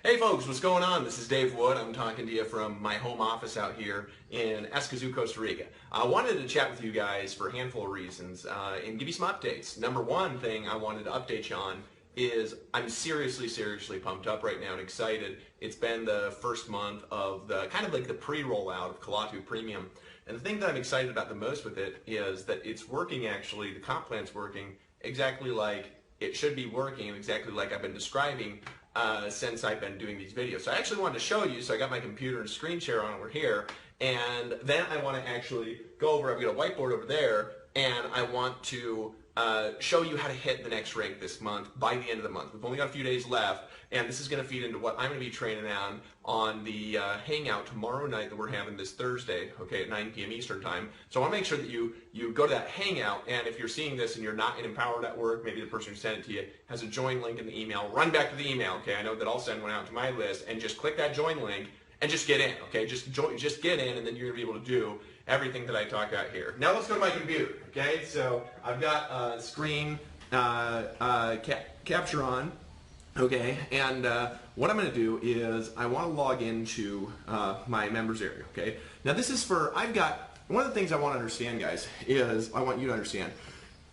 Hey folks, what's going on? This is Dave Wood. I'm talking to you from my home office out here in Escazú, Costa Rica. I wanted to chat with you guys for a handful of reasons and give you some updates. Number one thing I wanted to update you on is I'm seriously pumped up right now and excited. It's been the first month of the kind of like the pre-rollout of Kalatu Premium. And the thing that I'm excited about the most with it is that it's working actually, the comp plan's working exactly like it should be working and exactly like I've been describing since I've been doing these videos. So I actually wanted to show you, so I got my computer and screen share on over here, and then I want to actually go over, I've got a whiteboard over there, and I want to show you how to hit the next rank this month by the end of the month. We've only got a few days left, and this is going to feed into what I'm going to be training on the hangout tomorrow night that we're having this Thursday, okay, at 9 p.m. Eastern Time. So I want to make sure that you go to that hangout, and if you're seeing this and you're not in Empower Network, maybe the person who sent it to you has a join link in the email, run back to the email, okay? I know that I'll send one out to my list, and just click that join link and just get in, okay? Just get in, and then you're going to be able to do everything that I talk about here. Now let's go to my computer, okay? So I've got screen capture on, okay? And what I'm going to do is I want to log into my members area, okay? Now this is for, one of the things I want to understand, guys, is I want you to understand,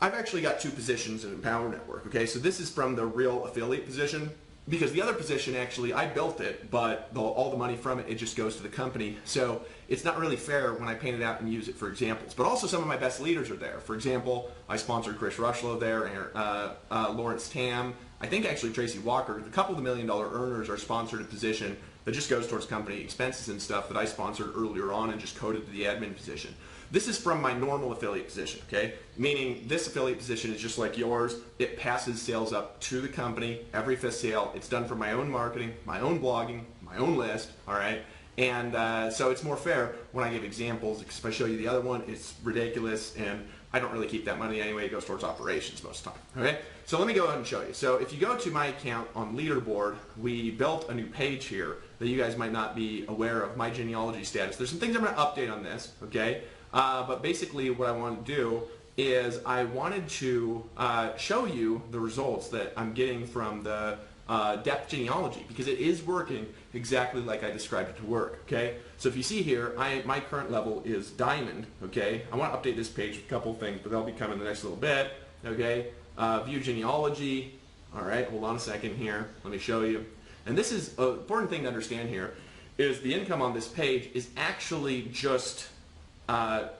I've actually got two positions in Empower Network, okay? So this is from the real affiliate position, because the other position, actually, I built it, but all the money from it, it just goes to the company. So it's not really fair when I paint it out and use it for examples. But also some of my best leaders are there. For example, I sponsored Chris Rushlow there, and Lawrence Tam. I think actually Tracy Walker. A couple of the $1 million earners are sponsored a position that just goes towards company expenses and stuff that I sponsored earlier on and just coded to the admin position. This is from my normal affiliate position, okay? Meaning this affiliate position is just like yours. It passes sales up to the company every fifth sale. It's done for my own marketing, my own blogging, my own list, all right? And so it's more fair when I give examples, because if I show you the other one, it's ridiculous, and I don't really keep that money anyway. It goes towards operations most of the time, okay? So let me go ahead and show you. So if you go to my account on Leaderboard, we built a new page here that you guys might not be aware of, my genealogy status. There's some things I'm going to update on this, okay? But basically what I want to do is I wanted to show you the results that I'm getting from the depth genealogy, because it is working exactly like I described it to work, okay? So if you see here, my current level is Diamond, okay? I want to update this page with a couple things, but they'll be coming in the next little bit, okay? View genealogy, all right, hold on a second here, let me show you. And this is an important thing to understand here, is the income on this page is actually just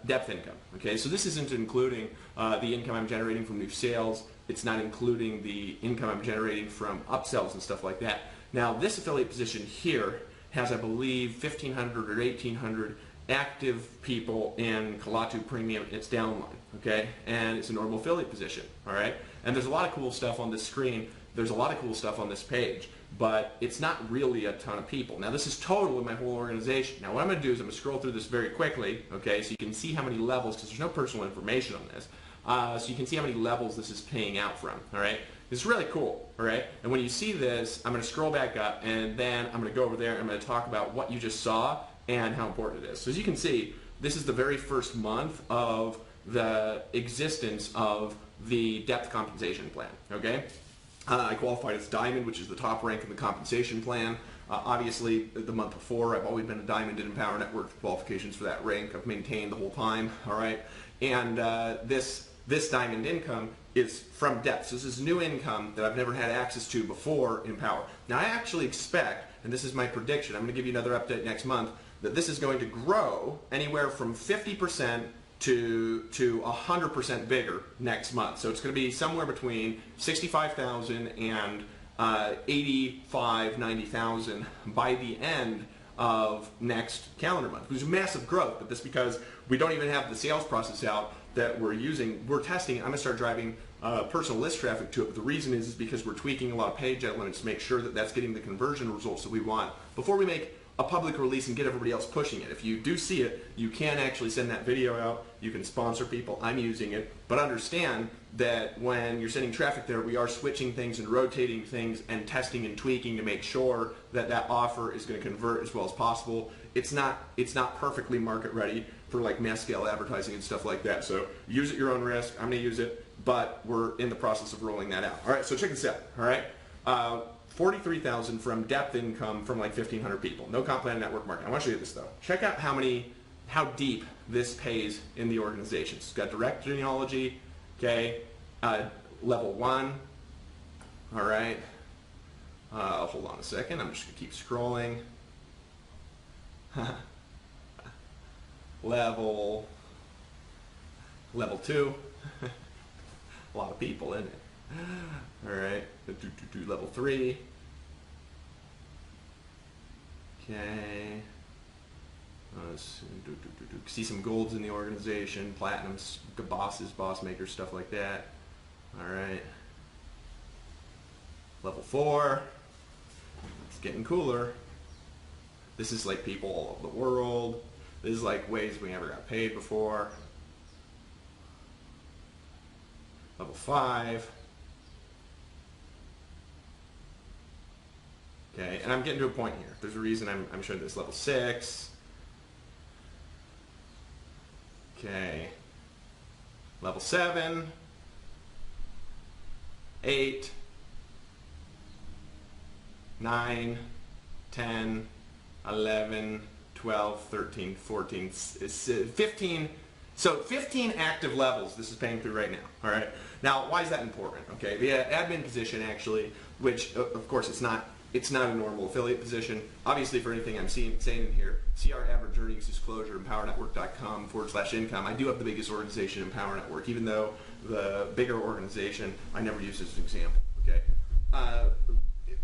depth income, okay? So this isn't including the income I'm generating from new sales. It's not including the income I'm generating from upsells and stuff like that. Now this affiliate position here has, I believe, 1,500 or 1,800 active people in Kalatu Premium, its downline, okay? And it's a normal affiliate position, all right? And there's a lot of cool stuff on this screen. There's a lot of cool stuff on this page, but it's not really a ton of people. Now this is total in my whole organization. Now what I'm going to do is I'm going to scroll through this very quickly, okay, so you can see how many levels, because there's no personal information on this, so you can see how many levels this is paying out from, all right? It's really cool, all right? And when you see this, I'm going to scroll back up, and then I'm going to go over there and I'm going to talk about what you just saw and how important it is. So as you can see, this is the very first month of the existence of the depth compensation plan, okay? I qualified as Diamond, which is the top rank in the compensation plan. Obviously, the month before, I've always been a Diamond in Empower Network qualifications for that rank. I've maintained the whole time, all right? And this Diamond income is from depth. So this is new income that I've never had access to before in Empower. Now, I actually expect, and this is my prediction, I'm going to give you another update next month, that this is going to grow anywhere from 50% to 100% bigger next month. So it's going to be somewhere between 65,000 and 85, 90,000 by the end of next calendar month, which is massive growth, but that's because we don't even have the sales process out that we're using. We're testing it. I'm going to start driving personal list traffic to it, but the reason is because we're tweaking a lot of page out limits to make sure that that's getting the conversion results that we want before we make a public release and get everybody else pushing it. If you do see it, you can actually send that video out. You can sponsor people. I'm using it. But understand that when you're sending traffic there, we are switching things and rotating things and testing and tweaking to make sure that that offer is going to convert as well as possible. It's not perfectly market ready for like mass scale advertising and stuff like that. So use at your own risk. I'm going to use it, but we're in the process of rolling that out. All right, so check this out. All right. $43,000 from depth income from like 1,500 people. No comp plan network marketing. I want to show you this though. Check out how deep this pays in the organizations. It's got direct genealogy, okay, level 1. All right. Hold on a second. I'm just going to keep scrolling. level 2. A lot of people in it. All right. Level 3. Okay. See some golds in the organization, platinums, bosses, boss makers, stuff like that. All right. Level 4. It's getting cooler. This is like people all over the world. This is like ways we never got paid before. Level 5. Okay, and I'm getting to a point here. There's a reason I'm showing this. Level 6. Okay. Level 7. 8. 9. 10. 11. 12. 13. 14. 15. So 15 active levels this is paying through right now. All right. Now, why is that important? Okay, the admin position actually, which of course it's not a normal affiliate position. Obviously, for anything I'm saying in here, see our average earnings disclosure, empowernetwork.com/income. I do have the biggest organization, Empower Network, even though the bigger organization I never use as an example. Okay.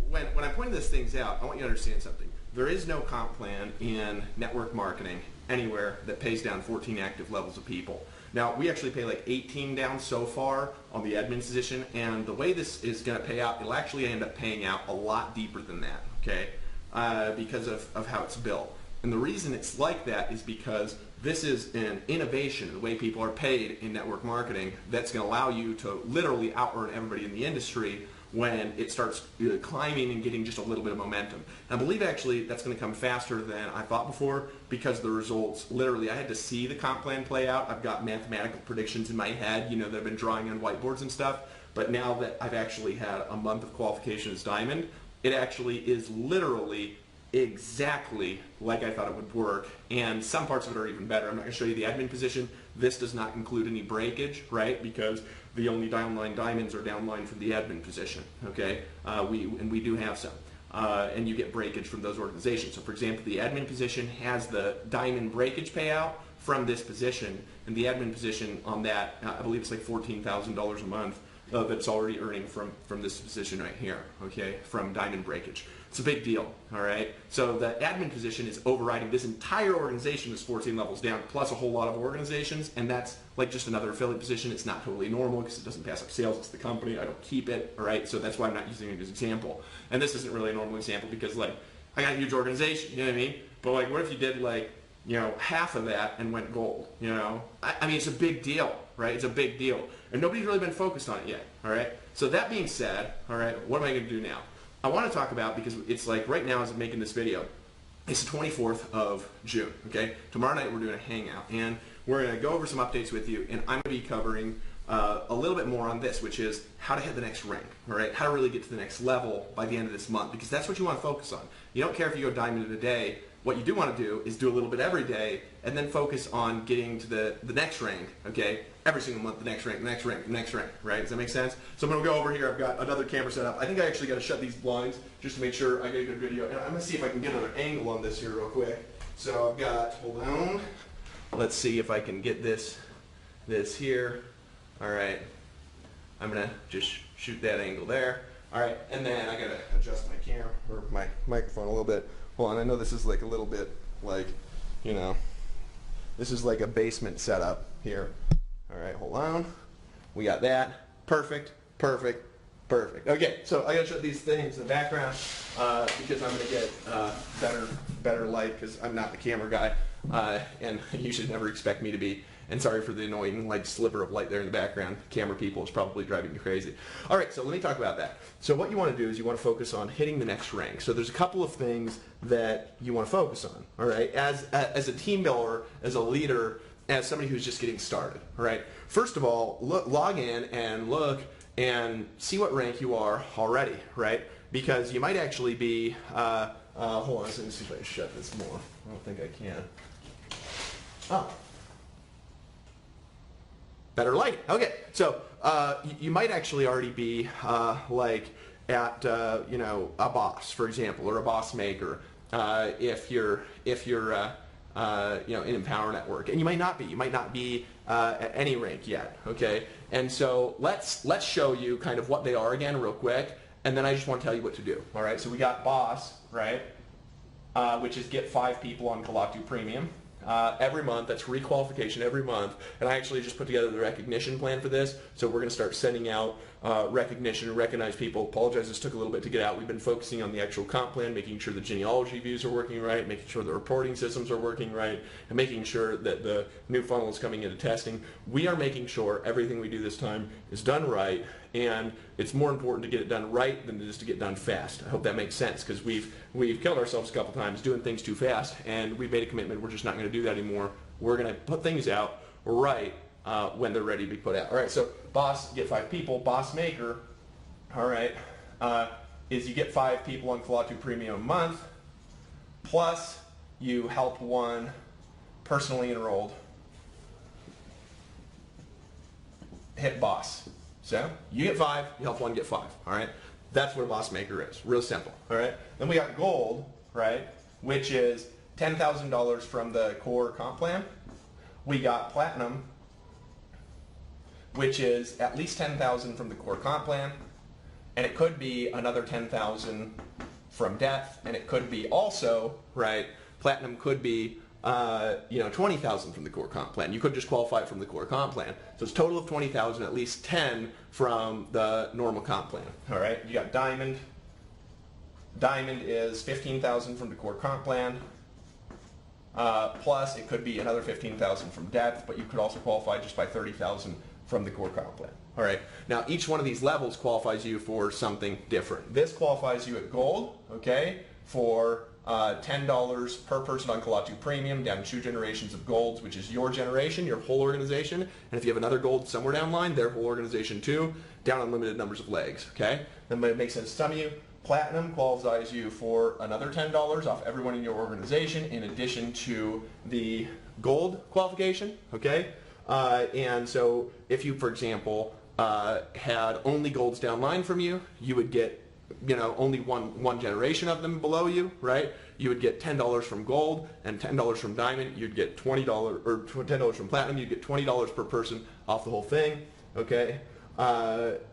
When I'm pointing these things out, I want you to understand something. There is no comp plan in network marketing anywhere that pays down 14 active levels of people. Now, we actually pay like 18 down so far on the admin position, and the way this is going to pay out, it'll actually end up paying out a lot deeper than that, okay, because of how it's built. And the reason it's like that is because this is an innovation in the way people are paid in network marketing that's going to allow you to literally out-earn everybody in the industry when it starts climbing and getting just a little bit of momentum. And I believe actually that's going to come faster than I thought before because the results, literally, I had to see the comp plan play out. I've got mathematical predictions in my head, that I've been drawing on whiteboards and stuff. But now that I've actually had a month of qualification as Diamond, it actually is literally exactly like I thought it would work, and some parts of it are even better. I'm not going to show you the admin position. This does not include any breakage, right? Because the only downline diamonds are downline from the admin position, okay? We do have some. And you get breakage from those organizations. So for example, the admin position has the diamond breakage payout from this position, and the admin position on that, I believe it's like $14,000 a month that's already earning from this position right here, okay, from diamond breakage. It's a big deal, all right? So the admin position is overriding this entire organization is 14 levels down, plus a whole lot of organizations, and that's like just another affiliate position. It's not totally normal because it doesn't pass up sales. It's the company. I don't keep it, all right? So that's why I'm not using it as an example. And this isn't really a normal example because, like, I got a huge organization, you know what I mean? But, like, what if you did, like, half of that and went gold, I mean, it's a big deal, right? It's a big deal. And nobody's really been focused on it yet, all right? So that being said, all right, what am I going to do now? I want to talk about, because it's like right now as I'm making this video, it's the 24th of June, okay? Tomorrow night we're doing a hangout, and we're going to go over some updates with you, and I'm going to be covering a little bit more on this, which is how to hit the next rank, all right? How to really get to the next level by the end of this month, because that's what you want to focus on. You don't care if you go diamond in a day. What you do want to do is do a little bit every day and then focus on getting to the next rank, okay? Every single month, the next rank, the next rank, the next rank, right? Does that make sense? So I'm going to go over here. I've got another camera set up. I think I actually got to shut these blinds just to make sure I get a good video. And I'm going to see if I can get another angle on this here real quick. So I've got, hold on. Let's see if I can get this here. All right. I'm going to just shoot that angle there. All right. And then I got to adjust my camera or my microphone a little bit. Hold on, I know this is like a little bit like, this is like a basement setup here. All right, hold on. We got that. Perfect, perfect, perfect. Okay, so I gotta shut these things in the background because I'm gonna get better light because I'm not the camera guy, and you should never expect me to be. And sorry for the annoying sliver of light there in the background. Camera people is probably driving you crazy. All right, so let me talk about that. So what you want to do is you want to focus on hitting the next rank. So there's a couple of things that you want to focus on. All right, as a team builder, as a leader, as somebody who's just getting started. All right, first of all, log in and look and see what rank you are already. Right. Because you might actually be, hold on, let me see if I can shut this more. I don't think I can. Oh. Better light. Okay, so you might actually already be like at you know, a boss, for example, or a boss maker. If you're you know, in Empower Network, and you might not be. You might not be at any rank yet. Okay, and so let's show you kind of what they are again, real quick, and then I just want to tell you what to do. All right, so we got boss, right, which is get 5 people on Kalatu Premium. Every month. That's requalification every month. And I actually just put together the recognition plan for this. So we're going to start sending out recognition and recognize people. Apologize, this took a little bit to get out. We've been focusing on the actual comp plan, making sure the genealogy views are working right, making sure the reporting systems are working right, and making sure that the new funnel is coming into testing. We are making sure everything we do this time is done right, and it's more important to get it done right than it is to get done fast. I hope that makes sense, because we've killed ourselves a couple times doing things too fast, and we've made a commitment we're just not going to do that anymore. We're going to put things out right when they're ready to be put out. All right, so boss, get 5 people. Boss maker, all right, is you get 5 people on Kalatu Premium a month, plus you help 1 personally enrolled hit boss. So you get 5, you help 1 get 5. All right, that's what a boss maker is. Real simple. All right. Then we got gold, right, which is $10,000 from the core comp plan. We got platinum, which is at least $10,000 from the core comp plan, and it could be another $10,000 from depth, and it could be also, right, platinum could be you know, $20,000 from the core comp plan. You could just qualify it from the core comp plan. So it's a total of $20,000, at least 10 from the normal comp plan. All right, you got diamond. Diamond is $15,000 from the core comp plan. Plus, it could be another $15,000 from depth, but you could also qualify just by $30,000 from the core comp plan. All right. Now, each one of these levels qualifies you for something different. This qualifies you at gold, okay, for $10 per person on Kalatu Premium, down 2 generations of golds, which is your generation, your whole organization. And if you have another gold somewhere down the line, their whole organization too, down unlimited numbers of legs, okay? Then it makes sense to some of you. Platinum qualifies you for another $10 off everyone in your organization, in addition to the gold qualification, okay? And so if you, for example, had only golds downline from you, you would get, you know, only one generation of them below you, right? You would get $10 from gold and $10 from diamond. You'd get $20, or $10 from platinum. You'd get $20 per person off the whole thing, okay?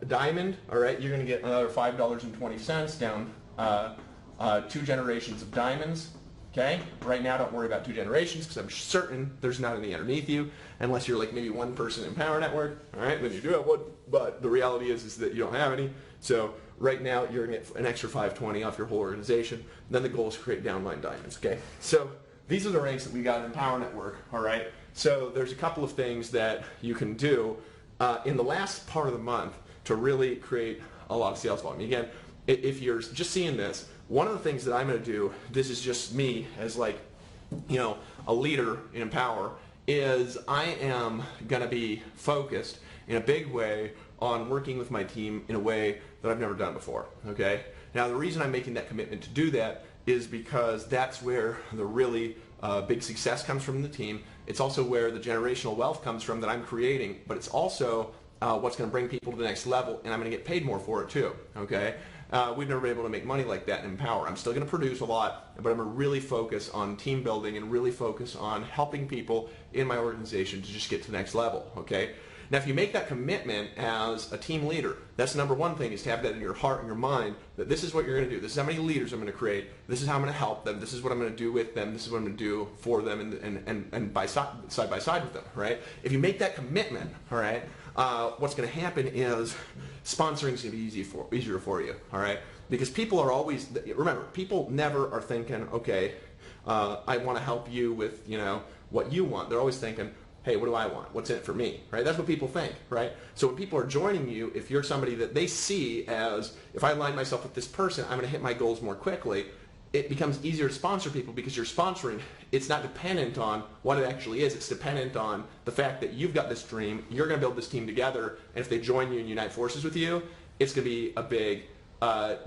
Diamond, all right, you're going to get another $5.20 down 2 generations of diamonds, okay? Right now, don't worry about 2 generations, because I'm certain there's not any underneath you, unless you're like maybe 1 person in Empower Network, all right? Then you do have 1, but the reality is that you don't have any. So right now, you're going to get an extra $5.20 off your whole organization. Then the goal is to create downline diamonds, okay? So these are the ranks that we got in Empower Network, all right? So there's a couple of things that you can do in the last part of the month to really create a lot of sales volume. Again, if you're just seeing this, one of the things that I'm going to do, this is just me as like, you know, a leader in Empower, is I am going to be focused in a big way on working with my team in a way that I've never done before, okay? Now, the reason I'm making that commitment to do that is because that's where the really big success comes from the team. It's also where the generational wealth comes from that I'm creating, but it's also what's going to bring people to the next level, and I'm going to get paid more for it too, okay? We've never been able to make money like that in Empower. I'm still going to produce a lot, but I'm going to really focus on team building and really focus on helping people in my organization to just get to the next level, okay? Now, if you make that commitment as a team leader, that's the number 1 thing, is to have that in your heart and your mind, that this is what you're going to do. This is how many leaders I'm going to create. This is how I'm going to help them. This is what I'm going to do with them. This is what I'm going to do for them, and by side by side with them, right? If you make that commitment, all right, what's going to happen is sponsoring is going to be easier for you, all right? Because people are always, remember, people never are thinking, okay, I want to help you with, you know, what you want. They're always thinking, hey, what do I want? What's in it for me, right? That's what people think, right? So when people are joining you, if you're somebody that they see as, if I align myself with this person, I'm going to hit my goals more quickly, it becomes easier to sponsor people, because you're sponsoring. It's not dependent on what it actually is. It's dependent on the fact that you've got this dream, you're going to build this team together, and if they join you and unite forces with you, it's going to be a big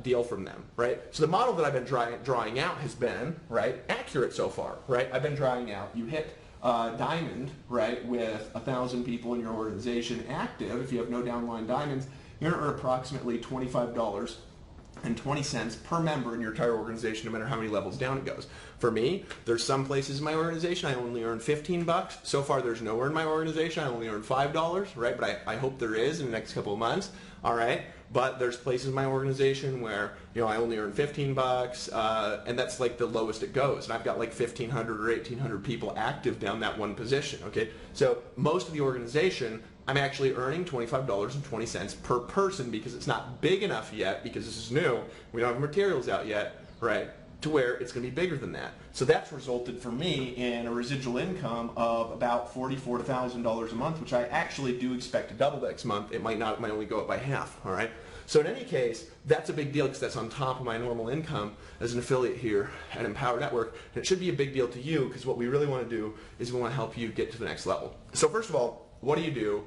deal from them, right? So the model that I've been drawing out has been, right, accurate so far, right? I've been drawing out, you hit diamond, right, with 1,000 people in your organization active. If you have no downline diamonds, you're going to earn approximately $25.20 per member in your entire organization, no matter how many levels down it goes. For me, there's some places in my organization I only earn $15. So far, there's nowhere in my organization I only earn $5, right? But I hope there is in the next couple of months, all right? But there's places in my organization where, you know, I only earn $15, and that's like the lowest it goes. And I've got like 1,500 or 1,800 people active down that one position, okay? So most of the organization, I'm actually earning $25.20 per person because it's not big enough yet, because this is new. We don't have materials out yet, right, to where it's going to be bigger than that. So that's resulted for me in a residual income of about $44,000 a month, which I actually do expect to double next month. It might not, it might only go up by half, all right? So in any case, that's a big deal because that's on top of my normal income as an affiliate here at Empower Network. And it should be a big deal to you because what we really want to do is we want to help you get to the next level. So first of all, what do you do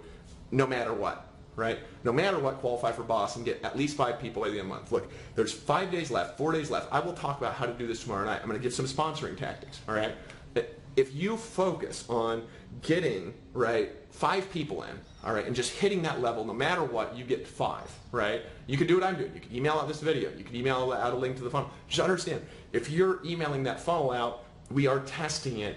no matter what? Right? No matter what, qualify for Boss and get at least 5 people by the end of the month. Look, there's 5 days left, 4 days left. I will talk about how to do this tomorrow night. I'm going to give some sponsoring tactics, all right? If you focus on getting, right, 5 people in, all right, and just hitting that level, no matter what, you get 5, right? You can do what I'm doing. You can email out this video. You can email out a link to the funnel. Just understand, if you're emailing that funnel out, we are testing it.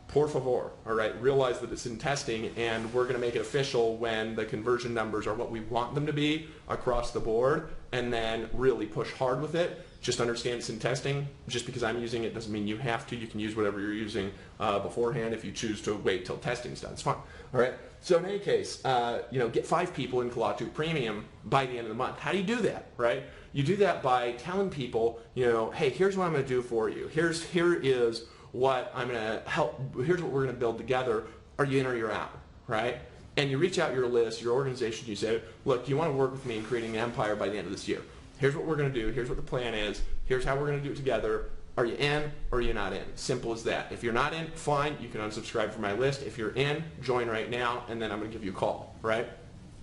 Por favor, all right, realize that it's in testing, and we're going to make it official when the conversion numbers are what we want them to be across the board, and then really push hard with it. Just understand it's in testing. Just because I'm using it doesn't mean you have to. You can use whatever you're using beforehand. If you choose to wait till testing's done, it's fine. All right. So in any case, you know, get 5 people in Klaatu Premium by the end of the month. How do you do that, right? You do that by telling people, you know, hey, here's what I'm going to do for you. Here is what I'm going to help. Here's what we're going to build together. Are you in or you're out, right? And you reach out your list, your organization. You say, look, do you want to work with me in creating an empire by the end of this year? Here's what we're going to do. Here's what the plan is. Here's how we're going to do it together. Are you in or are you not in? Simple as that. If you're not in, fine. You can unsubscribe from my list. If you're in, join right now, and then I'm going to give you a call, right?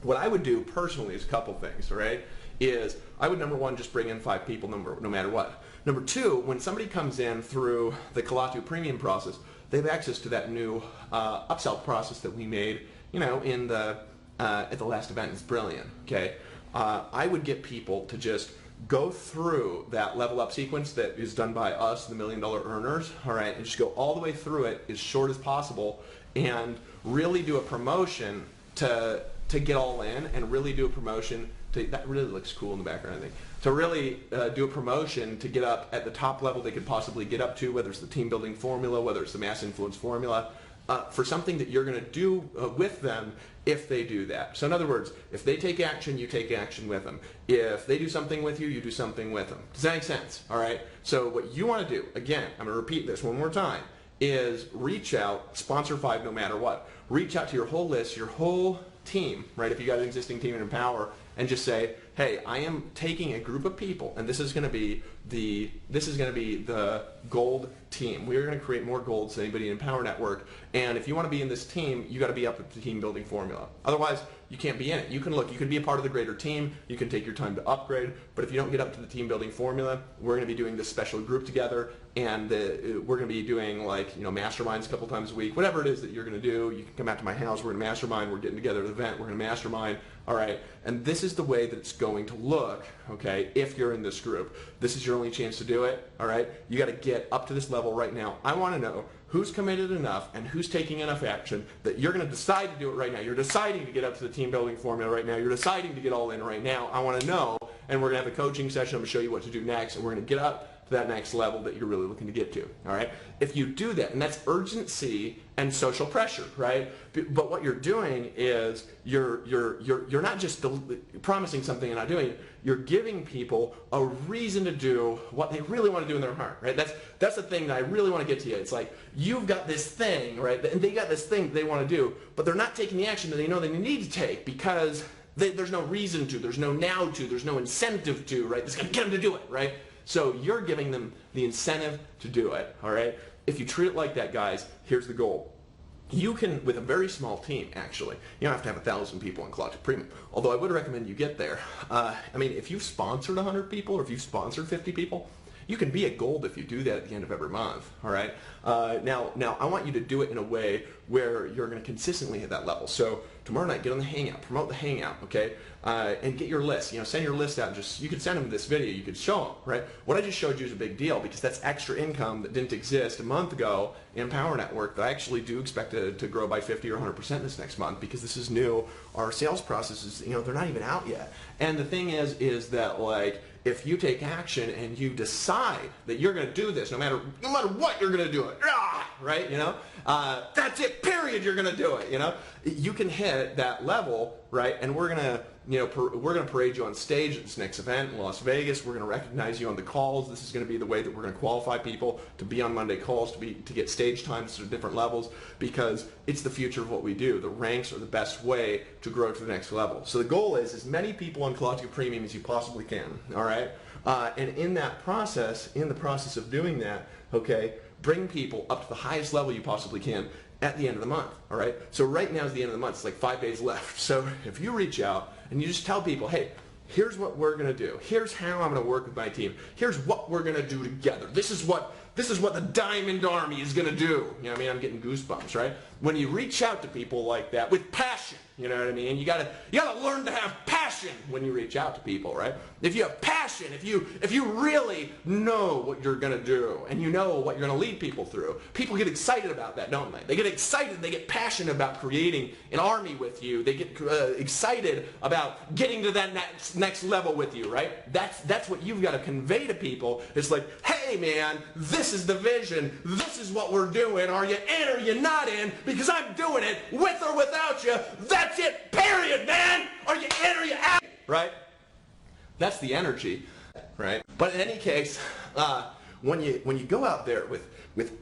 What I would do personally is a couple things, right? Is I would, number one, just bring in 5 people no matter what. Number 2, when somebody comes in through the Klaatu Premium process, they have access to that new upsell process that we made, you know, in the at the last event. It's brilliant, okay? I would get people to just go through that level up sequence that is done by us, the $1 Million Earners, all right, and just go all the way through it as short as possible and really do a promotion to get all in, and really do a promotion to, that really looks cool in the background, I think, to really do a promotion to get up at the top level they could possibly get up to, whether it's the team building formula, whether it's the mass influence formula, for something that you're going to do with them if they do that. So in other words, if they take action, you take action with them. If they do something with you, you do something with them. Does that make sense? All right? So what you want to do, again, I'm going to repeat this one more time, is reach out, sponsor 5 no matter what. Reach out to your whole list, your whole team, right? If you got an existing team in Empower, and just say, hey, I am taking a group of people, and this is going to be the gold team. We are going to create more golds than anybody in Empower Network, and if you want to be in this team, you got to be up with the team building formula. Otherwise, you can't be in it. You can be a part of the greater team. You can take your time to upgrade, but if you don't get up to the team building formula, we're going to be doing this special group together, and we're going to be doing, like, you know, masterminds a couple times a week. Whatever it is that you're going to do, you can come out to my house. We're going to mastermind. We're getting together at an event. We're going to mastermind. All right, and this is the way that it's going to look, okay, if you're in this group. This is your only chance to do it, all right? You got to get up to this level right now. I want to know who's committed enough and who's taking enough action that you're going to decide to do it right now. You're deciding to get up to the team building formula right now. You're deciding to get all in right now. I want to know, and we're going to have a coaching session. I'm going to show you what to do next, and we're going to get up to that next level that you're really looking to get to, all right? If you do that, and that's urgency and social pressure, right? But what you're doing is you're not just promising something and not doing it. You're giving people a reason to do what they really want to do in their heart, right? That's the thing that I really want to get to you. It's like you've got this thing, right? And they got this thing they want to do, but they're not taking the action that they know they need to take because there's no reason to, there's no now to, there's no incentive to, right? It's going to get them to do it, right? So you're giving them the incentive to do it, all right? If you treat it like that, guys, here's the goal. you can, with a very small team, actually, you don't have to have 1,000 people in Collective Premium, although I would recommend you get there. I mean, if you've sponsored 100 people or if you've sponsored 50 people, you can be at gold if you do that at the end of every month, all right? Now, I want you to do it in a way where you're going to consistently hit that level. So tomorrow night, get on the Hangout, promote the Hangout, okay? And get your list. You know, send your list out. Just, you could send them this video. You could show them, right? What I just showed you is a big deal because that's extra income that didn't exist a month ago in Power Network that I actually do expect to grow by 50 or 100% this next month because this is new. Our sales processes, you know, they're not even out yet. And the thing is that, like, if you take action and you decide that you're going to do this, no matter what, you're going to do it, right? You know, that's it. Period. You're going to do it. You know, you can hit that level, right? And we're going to, you know, we're going to parade you on stage at this next event in Las Vegas. We're going to recognize you on the calls. This is going to be the way that we're going to qualify people to be on Monday calls, to get stage times to different levels, because it's the future of what we do. The ranks are the best way to grow to the next level. So the goal is as many people on Collective Premium as you possibly can. All right, and in that process, in the process of doing that, okay, bring people up to the highest level you possibly can at the end of the month, all right? So right now is the end of the month. It's like 5 days left. So if you reach out and you just tell people, hey, here's what we're going to do. Here's how I'm going to work with my team. Here's what we're going to do together. This is what the Diamond Army is going to do. You know what I mean? I'm getting goosebumps, right? When you reach out to people like that with passion, you know what I mean? You gotta learn to have passion when you reach out to people, right? If you have passion, if you really know what you're gonna do and you know what you're gonna lead people through, people get excited about that, don't they? They get excited, they get passionate about creating an army with you. They get excited about getting to that next level with you, right? That's what you've got to convey to people. It's like, hey man, this is the vision. This is what we're doing. Are you in or are you not in? Because I'm doing it with or without you. That's it, period, man. Are you in or are you out? Right? That's the energy, right? But in any case, when you go out there with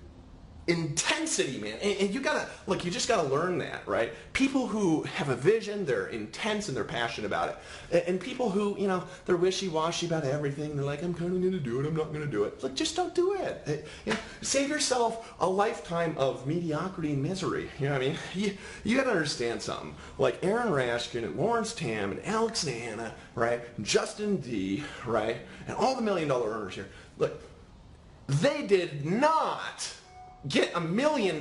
intensity, man, and you gotta, look, you just gotta learn that, right? People who have a vision, they're intense and they're passionate about it. And people who, you know, they're wishy-washy about everything, they're like, I'm kind of gonna do it, I'm not gonna do it. Like, just don't do it. You know, save yourself a lifetime of mediocrity and misery. You know what I mean? You gotta understand something. Like Aaron Rashkin and Lawrence Tam and Alex and Anna, right? Justin D, right? And all the $1 million earners here. Look, they did not get $1 million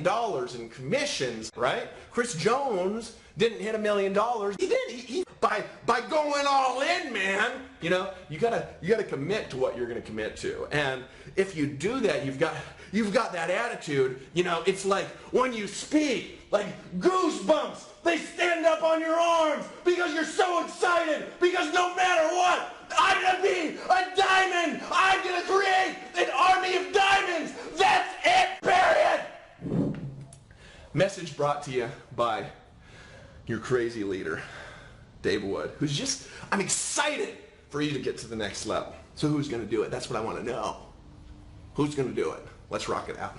in commissions, right? Chris Jones didn't hit $1 million. He did. He by going all in, man. You know, you gotta commit to what you're gonna commit to. And if you do that, you've got that attitude. You know, it's like when you speak, like goosebumps. They stand up on your arms because you're so excited. Because no matter what, I'm gonna be a diamond. I'm gonna create an army of diamonds. That's it, period. Message brought to you by your crazy leader, Dave Wood, who's just, I'm excited for you to get to the next level. So who's gonna do it? That's what I want to know. Who's gonna do it? Let's rock it out.